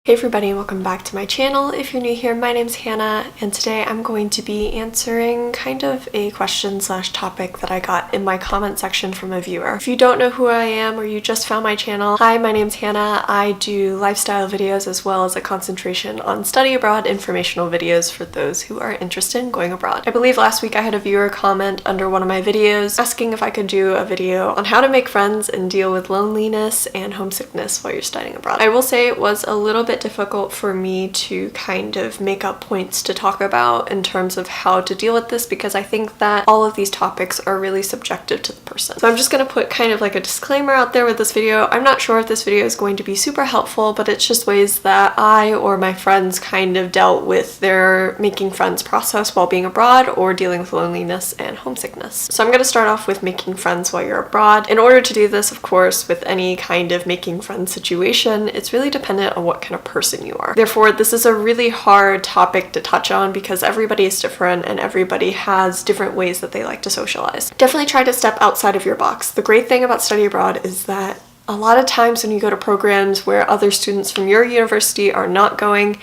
Hey everybody, and welcome back to my channel. If you're new here, my name's Hannah, and today I'm going to be answering kind of a question slash topic that I got in my comment section from a viewer. If you don't know who I am or you just found my channel, hi, my name's Hannah. I do lifestyle videos as well as a concentration on study abroad informational videos for those who are interested in going abroad. I believe last week I had a viewer comment under one of my videos asking if I could do a video on how to make friends and deal with loneliness and homesickness while you're studying abroad. I will say it was a little bit difficult for me to kind of make up points to talk about in terms of how to deal with this because I think that all of these topics are really subjective to the person. So I'm just going to put kind of like a disclaimer out there with this video. I'm not sure if this video is going to be super helpful, but it's just ways that I or my friends kind of dealt with their making friends process while being abroad or dealing with loneliness and homesickness. So I'm going to start off with making friends while you're abroad. In order to do this, of course, with any kind of making friends situation, it's really dependent on what kind of person you are. Therefore, this is a really hard topic to touch on because everybody is different and everybody has different ways that they like to socialize. Definitely try to step outside of your box. The great thing about study abroad is that a lot of times when you go to programs where other students from your university are not going,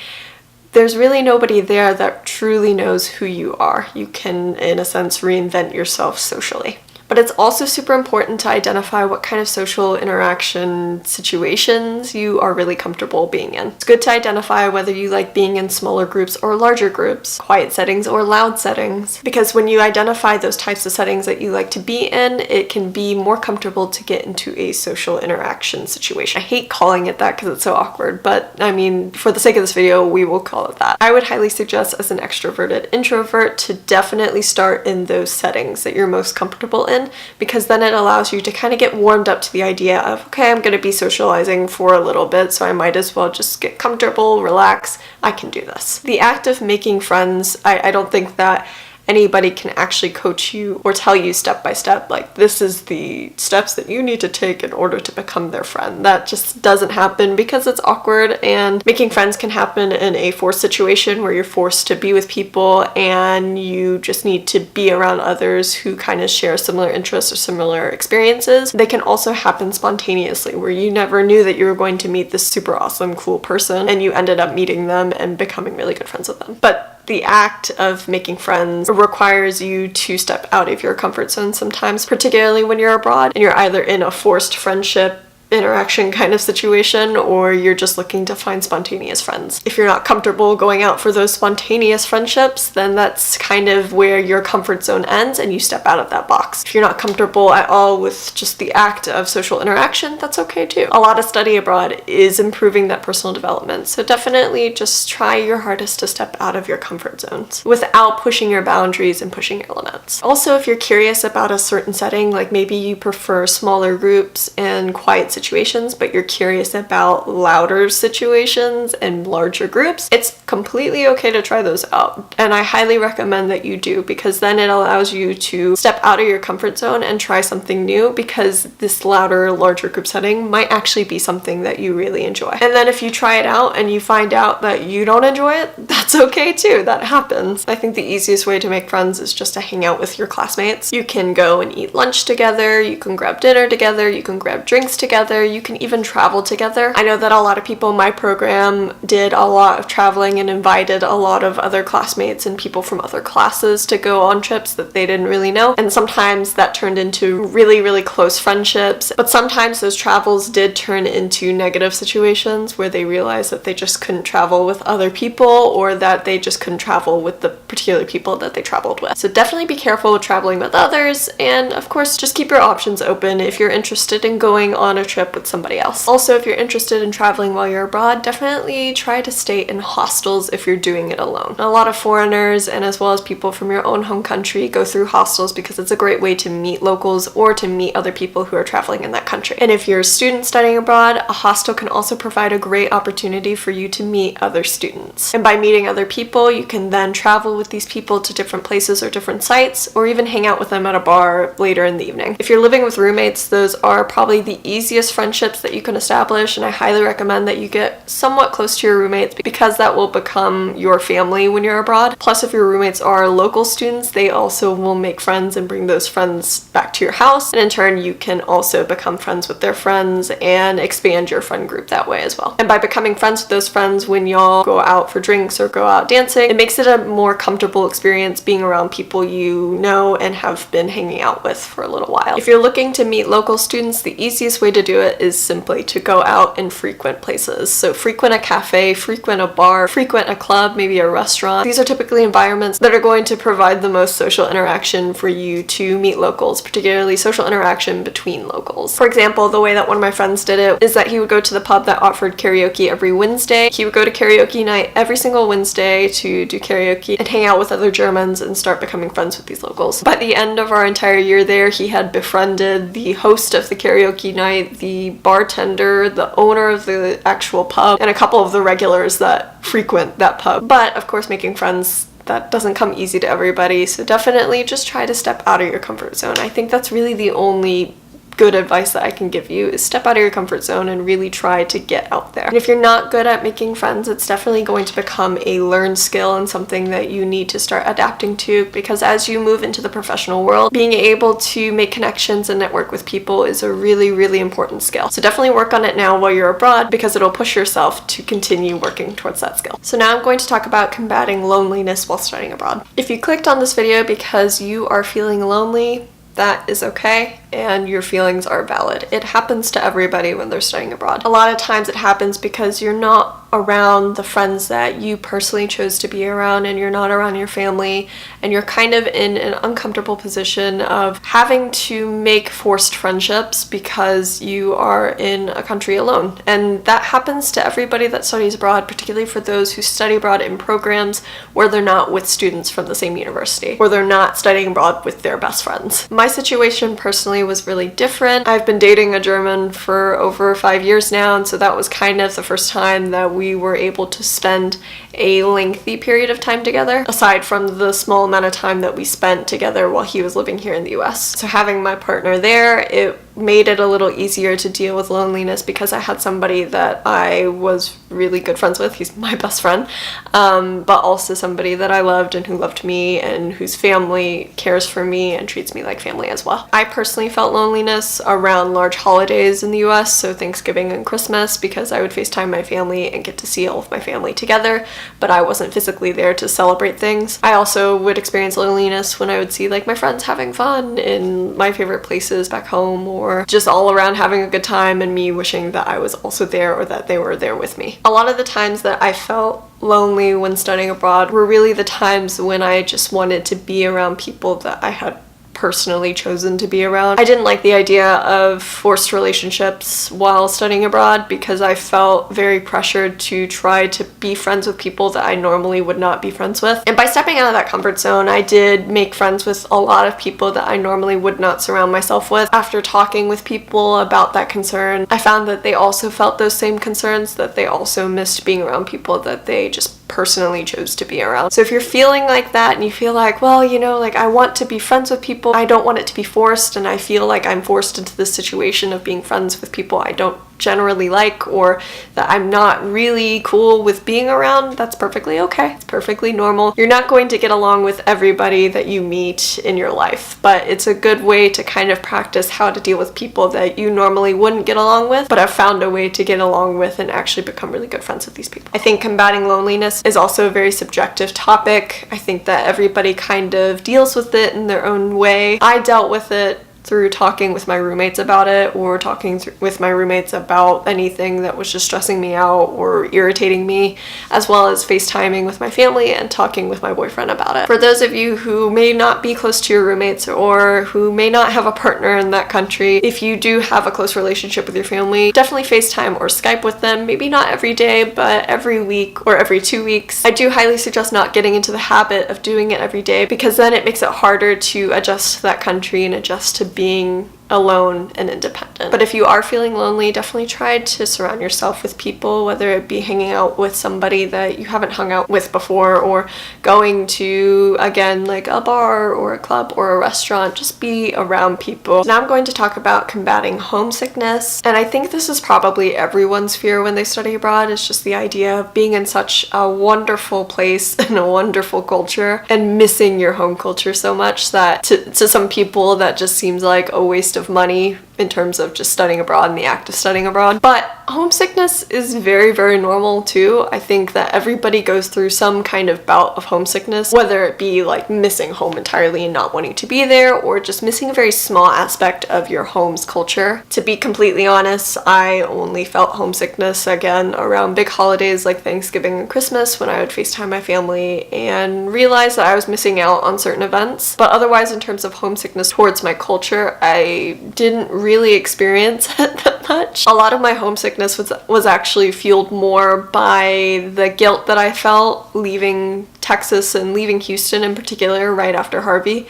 there's really nobody there that truly knows who you are. You can, in a sense, reinvent yourself socially. But it's also super important to identify what kind of social interaction situations you are really comfortable being in. It's good to identify whether you like being in smaller groups or larger groups, quiet settings or loud settings, because when you identify those types of settings that you like to be in, it can be more comfortable to get into a social interaction situation. I hate calling it that because it's so awkward, but I mean, for the sake of this video, we will call it that. I would highly suggest as an extroverted introvert to definitely start in those settings that you're most comfortable in, because then it allows you to kind of get warmed up to the idea of, okay, I'm going to be socializing for a little bit, so I might as well just get comfortable, relax, I can do this. The act of making friends, I don't think that anybody can actually coach you or tell you step by step, like, this is the steps that you need to take in order to become their friend. That just doesn't happen because it's awkward, and making friends can happen in a forced situation where you're forced to be with people and you just need to be around others who kind of share similar interests or similar experiences. They can also happen spontaneously where you never knew that you were going to meet this super awesome, cool person and you ended up meeting them and becoming really good friends with them. But the act of making friends requires you to step out of your comfort zone sometimes, particularly when you're abroad and you're either in a forced friendship interaction kind of situation or you're just looking to find spontaneous friends. If you're not comfortable going out for those spontaneous friendships, then that's kind of where your comfort zone ends and you step out of that box. If you're not comfortable at all with just the act of social interaction, that's okay too. A lot of study abroad is improving that personal development, so definitely just try your hardest to step out of your comfort zones without pushing your boundaries and pushing your limits. Also, if you're curious about a certain setting, like maybe you prefer smaller groups and quiet situations, but you're curious about louder situations and larger groups, it's completely okay to try those out. And I highly recommend that you do, because then it allows you to step out of your comfort zone and try something new, because this louder, larger group setting might actually be something that you really enjoy. And then if you try it out and you find out that you don't enjoy it, that's okay too. That happens. I think the easiest way to make friends is just to hang out with your classmates. You can go and eat lunch together, you can grab dinner together, you can grab drinks together, you can even travel together. I know that a lot of people in my program did a lot of traveling and invited a lot of other classmates and people from other classes to go on trips that they didn't really know, and sometimes that turned into really, really close friendships, but sometimes those travels did turn into negative situations where they realized that they just couldn't travel with other people or that they just couldn't travel with the particular people that they traveled with. So definitely be careful with traveling with others, and of course just keep your options open if you're interested in going on a trip with somebody else. Also, if you're interested in traveling while you're abroad, definitely try to stay in hostels if you're doing it alone. A lot of foreigners and as well as people from your own home country go through hostels because it's a great way to meet locals or to meet other people who are traveling in that country. And if you're a student studying abroad, a hostel can also provide a great opportunity for you to meet other students. And by meeting other people, you can then travel with these people to different places or different sites, or even hang out with them at a bar later in the evening. If you're living with roommates, those are probably the easiest close friendships that you can establish, and I highly recommend that you get somewhat close to your roommates because that will become your family when you're abroad. Plus, if your roommates are local students, they also will make friends and bring those friends back to your house, and in turn you can also become friends with their friends and expand your friend group that way as well. And by becoming friends with those friends, when y'all go out for drinks or go out dancing, it makes it a more comfortable experience being around people you know and have been hanging out with for a little while. If you're looking to meet local students, the easiest way to do it is simply to go out and frequent places. So frequent a cafe, frequent a bar, frequent a club, maybe a restaurant. These are typically environments that are going to provide the most social interaction for you to meet locals, particularly social interaction between locals. For example, the way that one of my friends did it is that he would go to the pub that offered karaoke every Wednesday. He would go to karaoke night every single Wednesday to do karaoke and hang out with other Germans and start becoming friends with these locals. By the end of our entire year there, he had befriended the host of the karaoke night, the bartender, the owner of the actual pub, and a couple of the regulars that frequent that pub. But of course, making friends, that doesn't come easy to everybody, so definitely just try to step out of your comfort zone. I think that's really the only good advice that I can give you, is step out of your comfort zone and really try to get out there. And if you're not good at making friends, it's definitely going to become a learned skill and something that you need to start adapting to, because as you move into the professional world, being able to make connections and network with people is a really, really important skill. So definitely work on it now while you're abroad, because it'll push yourself to continue working towards that skill. So now I'm going to talk about combating loneliness while studying abroad. If you clicked on this video because you are feeling lonely, that is okay, and your feelings are valid. It happens to everybody when they're studying abroad. A lot of times it happens because you're not around the friends that you personally chose to be around, and you're not around your family, and you're kind of in an uncomfortable position of having to make forced friendships because you are in a country alone. And that happens to everybody that studies abroad, particularly for those who study abroad in programs where they're not with students from the same university, or they're not studying abroad with their best friends. My situation personally was really different. I've been dating a German for over 5 years now, and so that was kind of the first time that we were able to spend a lengthy period of time together, aside from the small amount of time that we spent together while he was living here in the US. So having my partner there, it made it a little easier to deal with loneliness because I had somebody that I was really good friends with. He's my best friend, but also somebody that I loved and who loved me and whose family cares for me and treats me like family as well. I personally felt loneliness around large holidays in the US, so Thanksgiving and Christmas, because I would FaceTime my family and get to see all of my family together, but I wasn't physically there to celebrate things. I also would experience loneliness when I would see like my friends having fun in my favorite places back home, or just all around having a good time and me wishing that I was also there or that they were there with me. A lot of the times that I felt lonely when studying abroad were really the times when I just wanted to be around people that I had personally chosen to be around. I didn't like the idea of forced relationships while studying abroad because I felt very pressured to try to be friends with people that I normally would not be friends with. And by stepping out of that comfort zone, I did make friends with a lot of people that I normally would not surround myself with. After talking with people about that concern, I found that they also felt those same concerns, that they also missed being around people that they just personally chose to be around. So if you're feeling like that and you feel like, well, you know, like I want to be friends with people, I don't want it to be forced, and I feel like I'm forced into this situation of being friends with people I don't generally like, or that I'm not really cool with being around, that's perfectly okay. It's perfectly normal. You're not going to get along with everybody that you meet in your life, but it's a good way to kind of practice how to deal with people that you normally wouldn't get along with, but have found a way to get along with and actually become really good friends with these people. I think combating loneliness is also a very subjective topic. I think that everybody kind of deals with it in their own way. I dealt with it through talking with my roommates about it, or talking with my roommates about anything that was just stressing me out or irritating me, as well as FaceTiming with my family and talking with my boyfriend about it. For those of you who may not be close to your roommates or who may not have a partner in that country, if you do have a close relationship with your family, definitely FaceTime or Skype with them. Maybe not every day, but every week or every 2 weeks. I do highly suggest not getting into the habit of doing it every day, because then it makes it harder to adjust to that country and adjust to being alone and independent. But if you are feeling lonely, definitely try to surround yourself with people, whether it be hanging out with somebody that you haven't hung out with before, or going to, again, like a bar or a club or a restaurant. Just be around people. Now I'm going to talk about combating homesickness, and I think this is probably everyone's fear when they study abroad. It's just the idea of being in such a wonderful place and a wonderful culture and missing your home culture so much that to some people that just seems like a waste of money in terms of just studying abroad and the act of studying abroad. But homesickness is very, very normal too. I think that everybody goes through some kind of bout of homesickness, whether it be like missing home entirely and not wanting to be there, or just missing a very small aspect of your home's culture. To be completely honest, I only felt homesickness again around big holidays like Thanksgiving and Christmas, when I would FaceTime my family and realize that I was missing out on certain events. But otherwise, in terms of homesickness towards my culture, I didn't really experience it that much. A lot of my homesickness was actually fueled more by the guilt that I felt leaving Texas and leaving Houston in particular right after Harvey,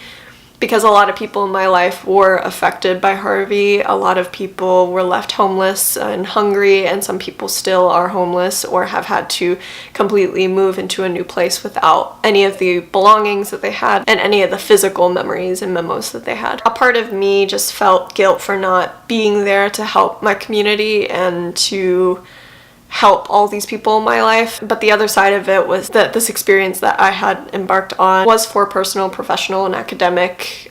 because a lot of people in my life were affected by Harvey. A lot of people were left homeless and hungry, and some people still are homeless or have had to completely move into a new place without any of the belongings that they had and any of the physical memories and memos that they had. A part of me just felt guilt for not being there to help my community and to help all these people in my life. But the other side of it was that this experience that I had embarked on was for personal, professional, and academic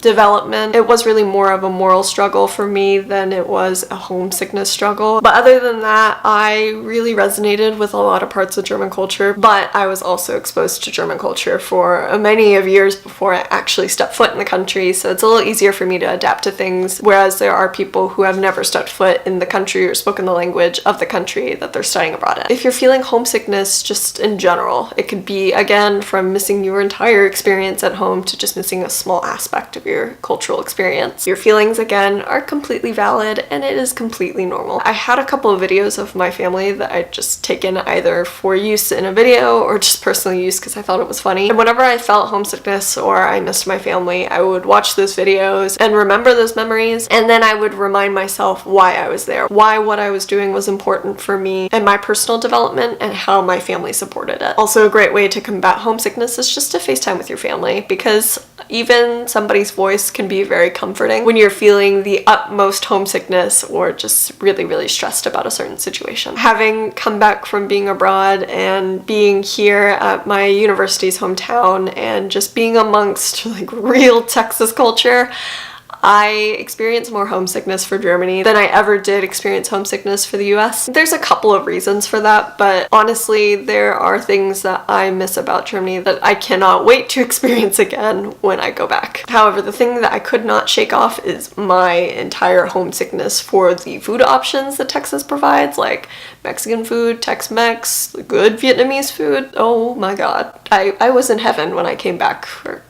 development. It was really more of a moral struggle for me than it was a homesickness struggle. But other than that, I really resonated with a lot of parts of German culture, but I was also exposed to German culture for many of years before I actually stepped foot in the country, so it's a little easier for me to adapt to things, whereas there are people who have never stepped foot in the country or spoken the language of the country that they're studying abroad in. If you're feeling homesickness just in general, it could be, again, from missing your entire experience at home to just missing a small aspect of your cultural experience. Your feelings, again, are completely valid, and it is completely normal. I had a couple of videos of my family that I'd just taken either for use in a video or just personal use because I thought it was funny. And whenever I felt homesickness or I missed my family, I would watch those videos and remember those memories, and then I would remind myself why I was there, why what I was doing was important for me and my personal development, and how my family supported it. Also, a great way to combat homesickness is just to FaceTime with your family, because even somebody's voice can be very comforting when you're feeling the utmost homesickness or just really, really stressed about a certain situation. Having come back from being abroad and being here at my university's hometown and just being amongst like real Texas culture, I experienced more homesickness for Germany than I ever did experience homesickness for the US. There's a couple of reasons for that, but honestly, there are things that I miss about Germany that I cannot wait to experience again when I go back. However, the thing that I could not shake off is my entire homesickness for the food options that Texas provides, like Mexican food, Tex-Mex, good Vietnamese food. Oh my god. I was in heaven when I came back for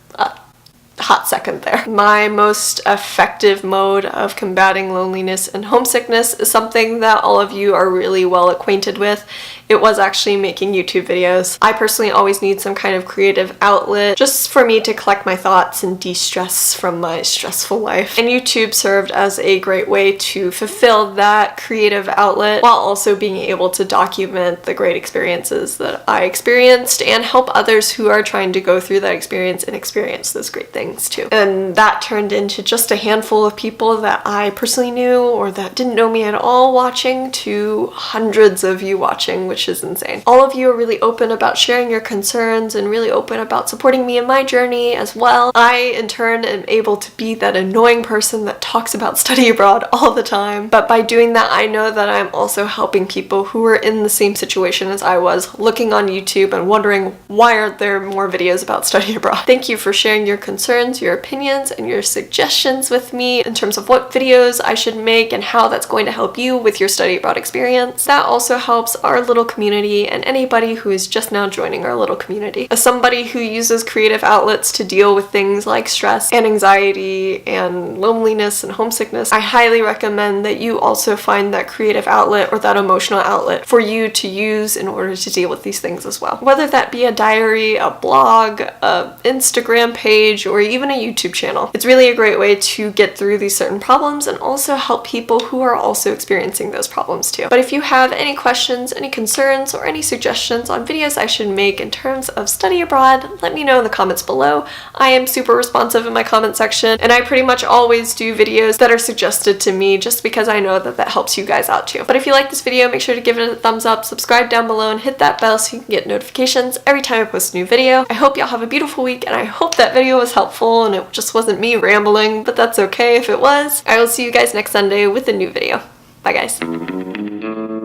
hot second there. My most effective mode of combating loneliness and homesickness is something that all of you are really well acquainted with. It was actually making YouTube videos. I personally always need some kind of creative outlet just for me to collect my thoughts and de-stress from my stressful life. And YouTube served as a great way to fulfill that creative outlet while also being able to document the great experiences that I experienced and help others who are trying to go through that experience and experience those great things too. And that turned into just a handful of people that I personally knew or that didn't know me at all watching to hundreds of you watching, which is insane. All of you are really open about sharing your concerns and really open about supporting me in my journey as well. I, in turn, am able to be that annoying person that talks about study abroad all the time. But by doing that, I know that I'm also helping people who are in the same situation as I was, looking on YouTube and wondering why aren't there more videos about study abroad. Thank you for sharing your concerns, your opinions, and your suggestions with me in terms of what videos I should make and how that's going to help you with your study abroad experience. That also helps our little community and anybody who is just now joining our little community. As somebody who uses creative outlets to deal with things like stress and anxiety and loneliness and homesickness, I highly recommend that you also find that creative outlet or that emotional outlet for you to use in order to deal with these things as well. Whether that be a diary, a blog, a Instagram page, or even a YouTube channel. It's really a great way to get through these certain problems and also help people who are also experiencing those problems too. But if you have any questions, any concerns, or any suggestions on videos I should make in terms of study abroad, let me know in the comments below. I am super responsive in my comment section, and I pretty much always do videos that are suggested to me just because I know that that helps you guys out too. But if you like this video, make sure to give it a thumbs up, subscribe down below, and hit that bell so you can get notifications every time I post a new video. I hope y'all have a beautiful week, and I hope that video was helpful and it just wasn't me rambling, but that's okay if it was. I will see you guys next Sunday with a new video. Bye guys.